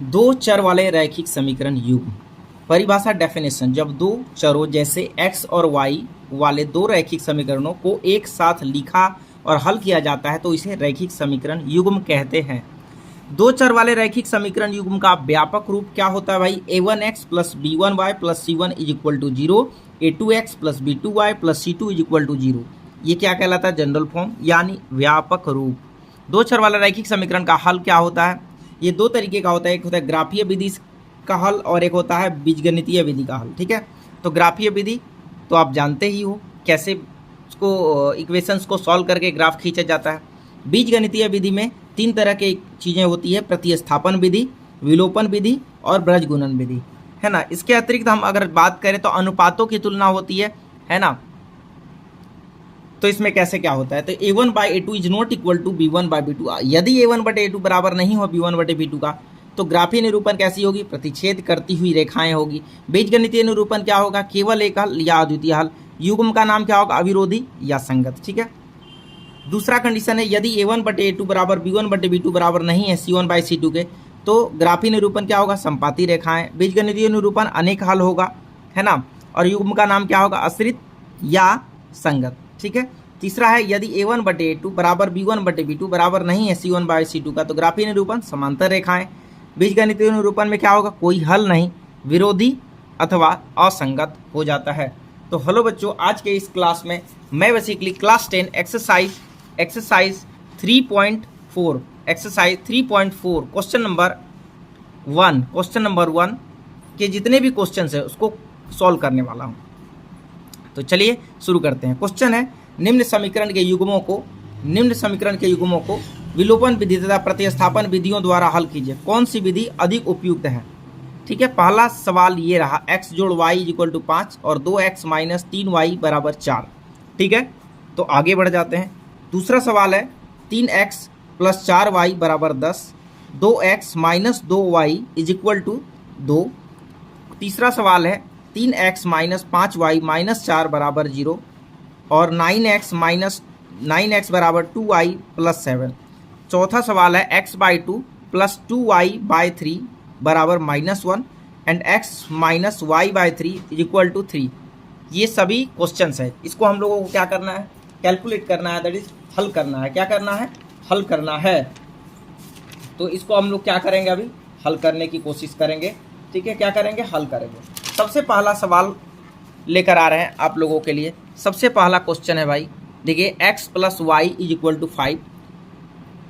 दो चर वाले रैखिक समीकरण युग्म। परिभाषा डेफिनेशन, जब दो चरों जैसे x और y वाले दो रैखिक समीकरणों को एक साथ लिखा और हल किया जाता है तो इसे रैखिक समीकरण युग्म कहते हैं। दो चर वाले रैखिक समीकरण युग्म का व्यापक रूप क्या होता है भाई? a1x plus b1y plus c1 is equal to 0, a2x plus b2y plus c2 is equal to 0। ये क्या कहलाता है? जनरल फॉर्म यानी व्यापक रूप। दो चर वाला रैखिक समीकरण का हल क्या होता है? ये दो तरीके का होता है, एक होता है ग्राफीय विधि का हल और एक होता है बीजगणितीय विधि का हल। ठीक है, तो ग्राफीय विधि तो आप जानते ही हो कैसे उसको इक्वेशंस को सॉल्व करके ग्राफ खींचा जाता है। बीजगणितीय विधि में तीन तरह की चीज़ें होती है, प्रतिस्थापन विधि, विलोपन विधि और ब्रजगुणन विधि, है ना। इसके अतिरिक्त हम अगर बात करें तो अनुपातों की तुलना होती है ना। तो इसमें कैसे क्या होता है? तो a1 by a2 is not equal to b1 by b2। यदि a1 बटे a2 बराबर नहीं हो b1 बटे b2 का तो ग्राफीय निरूपण कैसी होगी? प्रतिच्छेद करती हुई रेखाएं होगी। बीजगणितीय निरूपण क्या होगा? केवल एक हल या अद्वितीय हल। युग्म का नाम क्या होगा? अविरोधी या संगत। ठीक है, दूसरा कंडीशन है यदि a1 बटे a2 बराबर b1 बटे b2 बराबर नहीं है c1 बाई c2 के तो ग्राफीय निरूपण क्या होगा? संपाती रेखाएं। बीजगणितीय निरूपण अनेक हल होगा, है ना। और युग्म का नाम क्या होगा? आश्रित या संगत। ठीक है, तीसरा है यदि a1 बटे a2 बराबर b1 बटे b2 बराबर नहीं है c1 बाई c2 का तो ग्राफीय निरूपण समांतर रेखाएं। बीजगणितीय निरूपण में क्या होगा? कोई हल नहीं, विरोधी अथवा असंगत हो जाता है। तो हेलो बच्चों, आज के इस क्लास में मैं basically class 10 exercise 3.4 question number 1 के जितने भी क्वेश्चन है उसको सॉल्व करने वाला हूँ। तो चलिए शुरू करते हैं। क्वेश्चन है निम्न समीकरण के युग्मों को विलोपन विधि तथा प्रतिस्थापन विधियों द्वारा हल कीजिए। कौन सी विधि अधिक उपयुक्त है? ठीक है, पहला सवाल ये रहा, x जोड़ y इक्वल टू 5 और 2x माइनस 3y बराबर 4। ठीक है, तो आगे बढ़ जाते हैं। दूसरा सवाल है 3x प्लस 4y बराबर 10, 2x minus 2y is equal to 2। तीसरा सवाल है 3x माइनस 5y माइनस 4 बराबर 0 और 9x बराबर 2y प्लस 7। चौथा सवाल है x by 2 plus 2y by 3 बराबर -1 and x minus y by 3 is equal to 3। ये सभी क्वेश्चंस है, इसको हम लोगों को क्या करना है? कैलकुलेट करना है, दैट इज हल करना है। क्या करना है? हल करना है। तो इसको हम लोग क्या करेंगे? अभी हल करने की कोशिश करेंगे। ठीक है, क्या करेंगे? हल करेंगे। सबसे पहला सवाल लेकर आ रहे हैं आप लोगों के लिए। सबसे पहला क्वेश्चन है भाई, देखिए x plus Y is equal to 5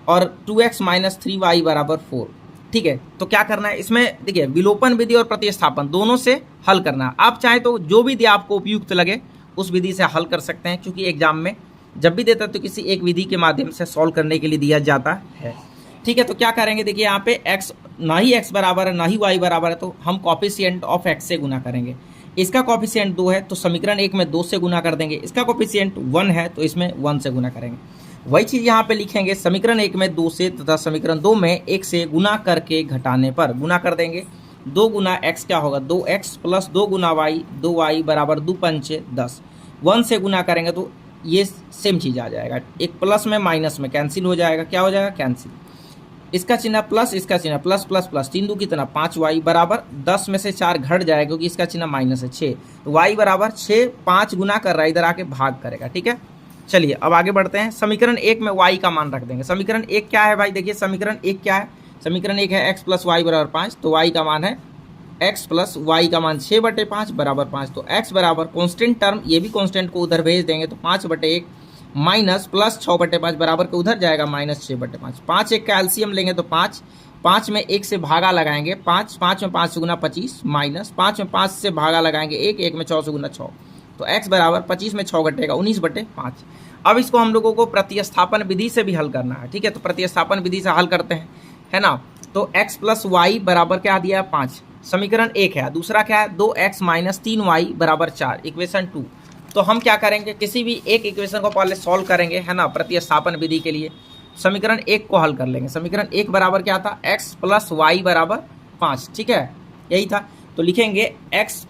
और 2x माइनस 3y बराबर 4। ठीक है, तो क्या करना है इसमें? देखिए विलोपन विधि और प्रतिस्थापन दोनों से हल करना है। आप चाहें तो जो विधि आपको उपयुक्त लगे उस विधि से हल कर सकते हैं, क्योंकि एग्जाम में जब भी देता है तो किसी एक विधि के माध्यम से सॉल्व करने के लिए दिया जाता है। ठीक है, तो क्या करेंगे? देखिए यहाँ पे x ना ही x बराबर है ना ही y बराबर है, तो हम कॉफिशिएंट ऑफ x से गुना करेंगे। इसका कॉफिशिएंट 2 है तो समीकरण 1 में 2 से गुना कर देंगे। इसका कॉफिशिएंट 1 है तो इसमें 1 से गुना करेंगे। वही चीज़ यहाँ पे लिखेंगे, समीकरण 1 में 2 से तथा समीकरण 2 में 1 से गुना करके घटाने पर गुना कर देंगे। 2 गुना x क्या होगा? 2x प्लस 2 गुना y, 2y बराबर 2 पंचे 10। 1 से गुना करेंगे तो ये सेम चीज़ आ जाएगा, एक प्लस में माइनस में कैंसिल हो जाएगा। क्या हो जाएगा? कैंसिल। इसका चिन्ह प्लस, इसका चिन्ह प्लस प्लस प्लस, 3 2 कितना? 5y बराबर 10 में से 4 घट जाएगा क्योंकि इसका चिन्ह माइनस है 6, तो y बराबर 6 5 गुना कर रहा है, इधर आके भाग करेगा। ठीक है, चलिए अब आगे बढ़ते हैं। समीकरण 1 में y का मान रख देंगे। समीकरण 1 क्या है भाई? देखिए समीकरण 1 क्या है? समीकरण 1 है x प्लस वाई बराबर 5, तो y का मान है x प्लस वाई का मान 6 बटे 5 बराबर 5। तो x बराबर कॉन्स्टेंट टर्म, ये भी कॉन्स्टेंट को उधर भेज देंगे तो 5 बटे 1 माइनस प्लस 6 बटे 5 बराबर के उधर जाएगा माइनस 6 बटे 5। 5 1 का एलसीएम लेंगे तो 5, 5 में 1 से भागा लगाएंगे 5, 5 में 5 से गुना 25 माइनस 5 में 5 से भागा लगाएंगे 1, 1 में 6 से गुना 6, तो x बराबर 25 में 6 घटेगा 19 बटे 5। अब इसको हम लोगों को प्रतिस्थापन विधि से भी हल करना है। ठीक है, तो प्रतिस्थापन विधि से हल करते हैं, है ना। तो x प्लस वाई बराबर क्या दिया है? 5, समीकरण 1 है। दूसरा क्या है? 2x माइनस 3y बराबर 4, इक्वेशन 2। तो हम क्या करेंगे? किसी भी एक इक्वेशन को पहले सॉल्व करेंगे, है ना, प्रतिस्थापन विधि के लिए। समीकरण 1 को हल कर लेंगे। समीकरण 1 बराबर क्या था? x प्लस वाई बराबर 5। ठीक है, यही था। तो लिखेंगे x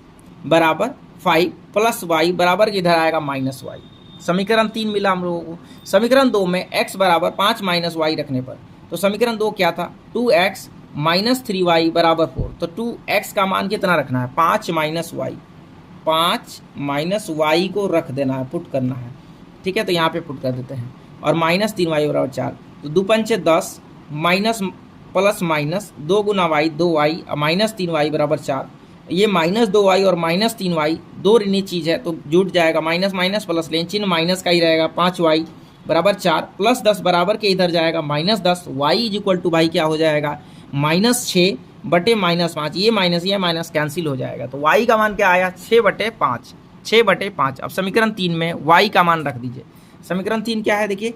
बराबर 5 प्लस वाई बराबर किधर आएगा? Minus Y. समीकरण 3 मिला हम लोगों को। समीकरण 2 में x बराबर 5 माइनस वाई रखने पर, तो समीकरण 2 क्या था? 2x -3y बराबर 4। तो 2x का मान कितना रखना है, 5 माइनस वाई, 5 माइनस वाई को रख देना है, पुट करना है, ठीक है। तो यहाँ पे पुट कर देते हैं, और -3y बराबर 4। तो 2 पंचे 10, माइनस प्लस माइनस 2 गुना वाई 2y, -3y बराबर 4। ये -2y और -3y दो ऋणी चीज़ है तो जुट जाएगा, माइनस माइनस प्लस, लेकिन चिन्ह माइनस का ही रहेगा। 5y बराबर 4 प्लस 10 बराबर के इधर जाएगा -10, y इज इक्वल टू भाई क्या हो जाएगा, -6 बटे -5। ये माइनस कैंसिल हो जाएगा। तो y का मान क्या आया, 6/5, 6/5। अब समीकरण 3 में y का मान रख दीजिए। समीकरण 3 क्या है, देखिए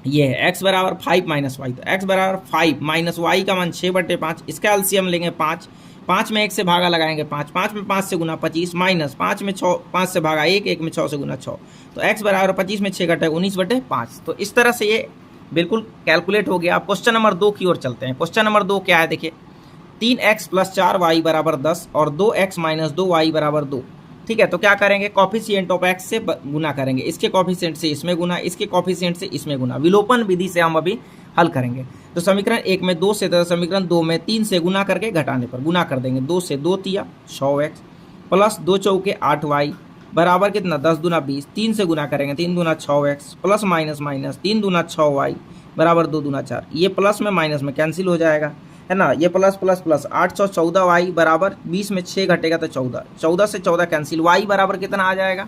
ये है x बराबर 5 माइनस वाई। तो x बराबर 5 माइनस वाई का मान 6/5। इसका एलसीएम लेंगे 5, 5 में 1 से भागा लगाएंगे 5, 5 में 5 से गुना 25, माइनस 5 में 6, 5 से भागा 1, 1 में 6 से गुना 6। तो x बराबर 25 में 6 घटे 19/5। तो इस तरह से ये बिल्कुल कैलकुलेट हो गया। अब क्वेश्चन नंबर 2 की ओर चलते हैं। क्वेश्चन नंबर 2 क्या है, देखिए 3x + 4y बराबर 10 और 2x - 2y बराबर 2। ठीक है, तो क्या करेंगे, कॉफिशिएंट ऑफ x से गुना करेंगे, इसके कॉफिशिएंट से इसमें गुना, इसके कॉफिशिएंट से इसमें गुना। विलोपन विधि से हम अभी हल करेंगे। तो समीकरण 1 में 2 से, तो समीकरण 2 में 3 से गुना करके घटाने पर गुना कर देंगे। 2 से 2 तिया 6x प्लस 2 चौके 8y बराबर कितना, 10 दूना 20। 3 से गुना करेंगे, 3 दूना 6x प्लस माइनस माइनस 3 दूना 6y बराबर 2 दूना 4। ये प्लस में माइनस में कैंसिल हो जाएगा, है ना। ये प्लस प्लस प्लस 814y बराबर 20 में 6 घटेगा तो 14, 14 से 14 कैंसिल। y बराबर कितना आ जाएगा,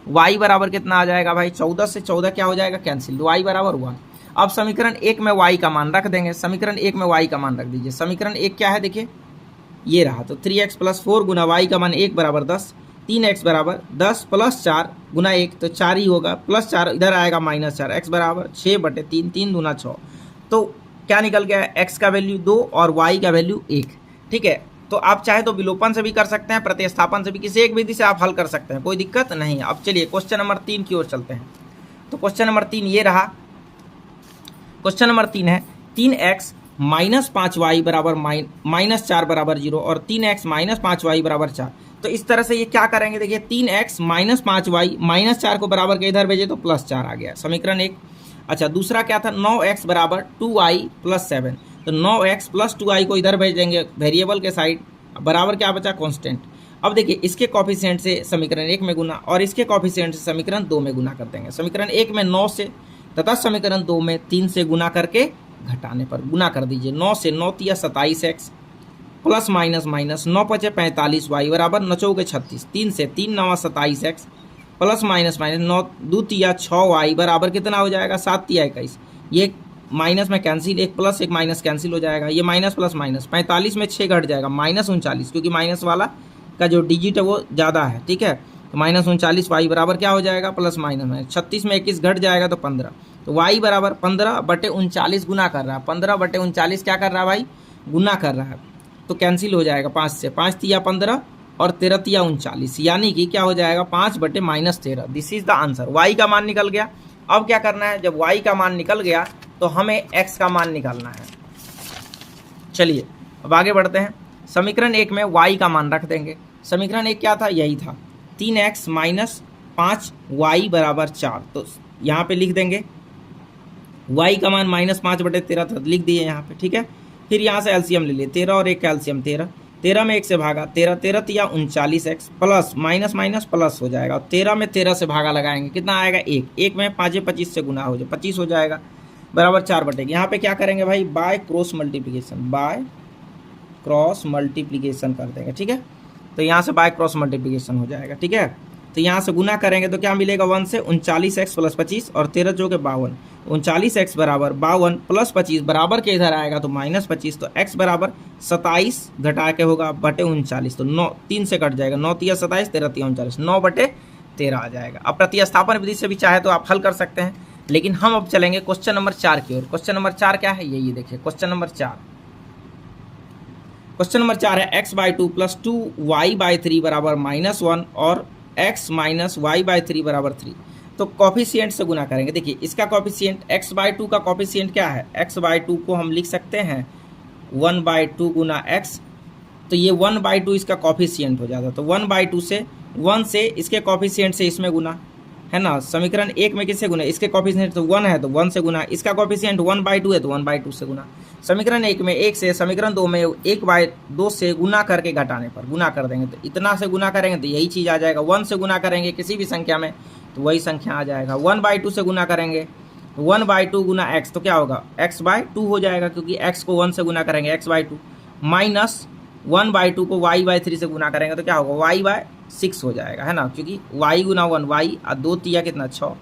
y बराबर कितना आ जाएगा भाई, 14 से 14 क्या हो जाएगा, कैंसिल। y बराबर 1। अब समीकरण 1 में y का मान रख देंगे। समीकरण 1 में y का मान रख दीजिए। समीकरण 1 क्या है, देखिए ये रहा। तो 3x + 4 गुना y का मान 1 बराबर 10, 3x बराबर 10 प्लस 4 गुना 1 तो 4 ही होगा, प्लस 4 इधर आएगा -4, x बराबर 6/3, 3 दूना 6। तो क्या निकल गया, x का वैल्यू 2 और y का वैल्यू 1। ठीक है, तो आप चाहे तो विलोपन से भी कर सकते हैं, प्रतिस्थापन से भी, किसी एक विधि से आप हल कर सकते हैं, कोई दिक्कत नहीं है। अब चलिए क्वेश्चन नंबर 3 की ओर चलते हैं। तो क्वेश्चन नंबर 3 ये रहा। क्वेश्चन नंबर 3 है 3x - 5y बराबर -4 बराबर 0 और 3x - 5y बराबर 4। तो इस तरह से ये क्या करेंगे, देखिए 3x - 5y -4 को बराबर के इधर भेजे तो +4 आ गया, समीकरण 1। अच्छा, दूसरा क्या था, 9x बराबर 2y + 7। तो 9x + 2y को इधर भेज देंगे वेरिएबल के साइड, बराबर क्या बचा, कांस्टेंट। अब देखिए इसके कॉफिशिएंट से समीकरण 1 में गुना और इसके कॉफिशिएंट से समीकरण 2 में गुना कर देंगे। समीकरण 1 में 9 से तथा समीकरण 2 में 3 से गुना करके घटाने पर गुना कर दीजिए। 9 से 9 तिया 27x plus minus minus 9 × 5 = 45y बराबर 9 × 36, 3 से 3 9 27x प्लस माइनस माइनस 9 2 तिया 6y बराबर कितना हो जाएगा, 7 तिया 21। ये माइनस में कैंसिल, एक प्लस एक माइनस कैंसिल हो जाएगा। ये माइनस प्लस माइनस 45 में 6 घट जाएगा, -39, क्योंकि माइनस वाला का जो डिजिट है वो ज़्यादा है। ठीक है, तो -39y बराबर क्या हो जाएगा, प्लस माइनस माइनस 36 में 21 घट जाएगा तो 15। तो y बराबर 15/39 गुना कर रहा है, 15/39 क्या कर रहा है भाई, गुना कर रहा है। तो कैंसिल हो जाएगा 5 से, 5 तिया 15 और 13 तिया 39, यानी कि क्या हो जाएगा, 5/-13। This is the answer. y का मान निकल गया। अब क्या करना है, जब y का मान निकल गया तो हमें x का मान निकालना है। चलिए अब आगे बढ़ते हैं। समीकरण 1 में y का मान रख देंगे। समीकरण 1 क्या था, यही था, 3x - 5y बराबर 4। तो यहाँ पे लिख देंगे y का मान -5/13 था, लिख दिए यहाँ पे। ठीक है, फिर यहाँ से एलसीएम ले लिए, 13 और 1 का एलसीएम 13, 13 में 1 से भागा 13, 13 तिया 39x plus minus minus plus हो जाएगा। 13 में 13 से भागा लगाएंगे, कितना आएगा, 1, 1 में 5 25 से गुना हो जाए 25 हो जाएगा, बराबर 4 बटेगी। यहाँ पे क्या करेंगे भाई, बाय क्रॉस मल्टीप्लीकेशन कर देंगे। ठीक है, तो यहाँ से बाय क्रॉस मल्टीप्लीकेशन हो जाएगा। ठीक है, तो यहाँ से गुना करेंगे तो क्या मिलेगा, 1 से 39x प्लस 25 और 13 जो के 52, 39x बराबर 52 प्लस 25 बराबर के इधर आएगा तो -25। तो x बराबर 27 घटा के होगा /39। तो 9 3 से कट जाएगा, 9 तिया 27, 13 तिया 39, 9/13 आ जाएगा। अब प्रतिस्थापन विधि से भी चाहे तो आप हल कर सकते हैं, लेकिन हम अब चलेंगे क्वेश्चन नंबर 4 की ओर। क्वेश्चन नंबर 4 क्या है, यही देखिए क्वेश्चन नंबर 4। क्वेश्चन नंबर 4 है x/2 + 2y/3 बराबर -1 और x - y/3 बराबर 3। तो कॉफिशिएंट से गुना करेंगे। देखिए इसका कॉफिशिएंट x/2 का कॉफिशिएंट क्या है, x/2 को हम लिख सकते हैं 1/2 गुना x। तो ये 1/2 इसका कॉफिशिएंट हो जाता है। तो 1/2 से 1 से इसके कॉफिशिएंट से इसमें गुना, है ना। समीकरण 1 में किससे गुना, इसके कॉफिशिएंट तो 1 है तो 1 से गुना, इसका कॉफिशिएंट 1/2 है तो 1/2 से गुना। समीकरण 1 में 1 से समीकरण 2 में 1/2 से गुना करके घटाने पर गुना कर देंगे, तो इतना से गुना करेंगे तो यही चीज़ आ जाएगा। 1 से गुना करेंगे किसी भी संख्या में तो वही संख्या आ जाएगा। 1/2 से गुना करेंगे तो 1/2 गुना x तो क्या होगा, x/2 हो जाएगा, क्योंकि x को 1 से गुना करेंगे x/2, माइनस 1/2 को y/3 से गुना करेंगे तो क्या होगा, y/6 हो जाएगा, है ना, क्योंकि y गुना 1 y और 2 तिया कितना 6।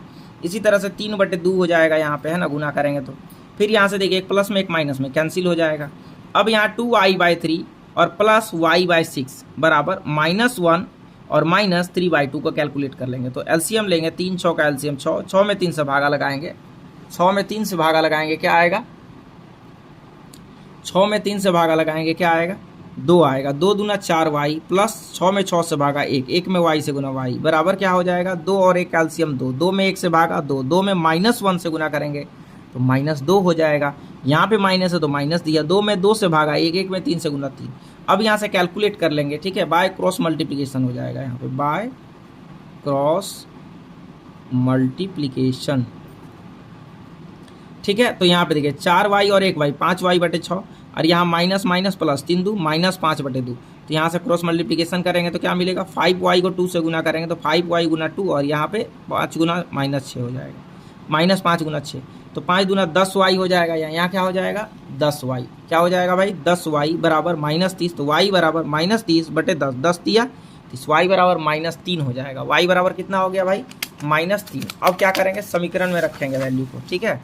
इसी तरह से 3/2 हो जाएगा यहाँ पे, है ना, गुना करेंगे तो। फिर यहाँ से देखिए एक प्लस में एक माइनस में कैंसिल हो जाएगा। अब यहाँ 2y/3 और प्लस y/6 बराबर -1 और -3/2 को कैलकुलेट कर लेंगे। तो एलसीएम लेंगे, 3 6 का एलसीएम 6, 6 में 3 से भागा लगाएंगे, 6 में 3 से भागा लगाएंगे क्या आएगा, 6 में 3 से भागा लगाएंगे क्या आएगा, 2 आएगा। 2 दूना 4y प्लस 6 में 6 से भागा 1, 1 में y से गुना y बराबर क्या हो जाएगा, 2 और 1 कैल्शियम 2, 2 में 1 से भागा 2, 2 में -1 से गुना करेंगे तो -2 हो जाएगा। यहाँ पे माइनस है तो माइनस दिया, 2 में 2 से भागा 1, 1 में 3 से गुना 3। अब यहाँ से कैलकुलेट कर लेंगे, ठीक है, बाय क्रॉस मल्टीप्लिकेशन हो जाएगा यहाँ पे, बाय क्रॉस मल्टीप्लिकेशन, ठीक है। तो यहाँ पे देखिए 4y और 1y 5y/6 और यहाँ माइनस माइनस प्लस 3 2 -5/2। तो यहाँ से क्रॉस मल्टीप्लिकेशन करेंगे तो क्या मिलेगा, 5y को 2 से गुना करेंगे तो 5y गुना 2 और यहाँ पे 5 गुना -6 हो जाएगा, -5 गुना 6 तो 5 दूना 10y हो जाएगा। यहाँ क्या हो जाएगा, 10y, क्या हो जाएगा भाई, 10y बराबर -30, तो y बराबर -30/10, 10 दिया 30, y बराबर -3 हो जाएगा। y बराबर कितना हो गया भाई, -3। अब क्या करेंगे, समीकरण में रखेंगे वैल्यू को, ठीक है।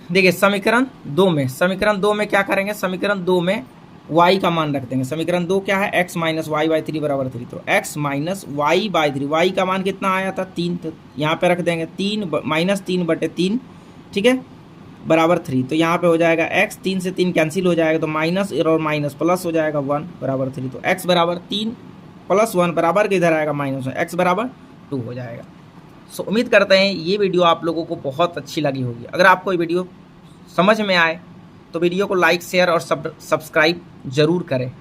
देखिए समीकरण 2 में क्या करेंगे, समीकरण 2 में y का मान रख देंगे। समीकरण 2 क्या है, x - y/3 बराबर 3, तो x - y/3, y का मान कितना आया था 3, तो यहाँ पे रख देंगे 3/3, ठीक है, बराबर 3। तो यहाँ पे हो जाएगा x, 3 से 3 कैंसिल हो जाएगा तो माइनस और माइनस प्लस हो जाएगा 1 बराबर 3। तो x बराबर 3 + 1 बराबर किधर आएगा, -1, x बराबर 2 हो जाएगा। सो उम्मीद करते हैं ये वीडियो आप लोगों को बहुत अच्छी लगी होगी। अगर आपको ये वीडियो समझ में आए तो वीडियो को लाइक शेयर और सब्सक्राइब ज़रूर करें।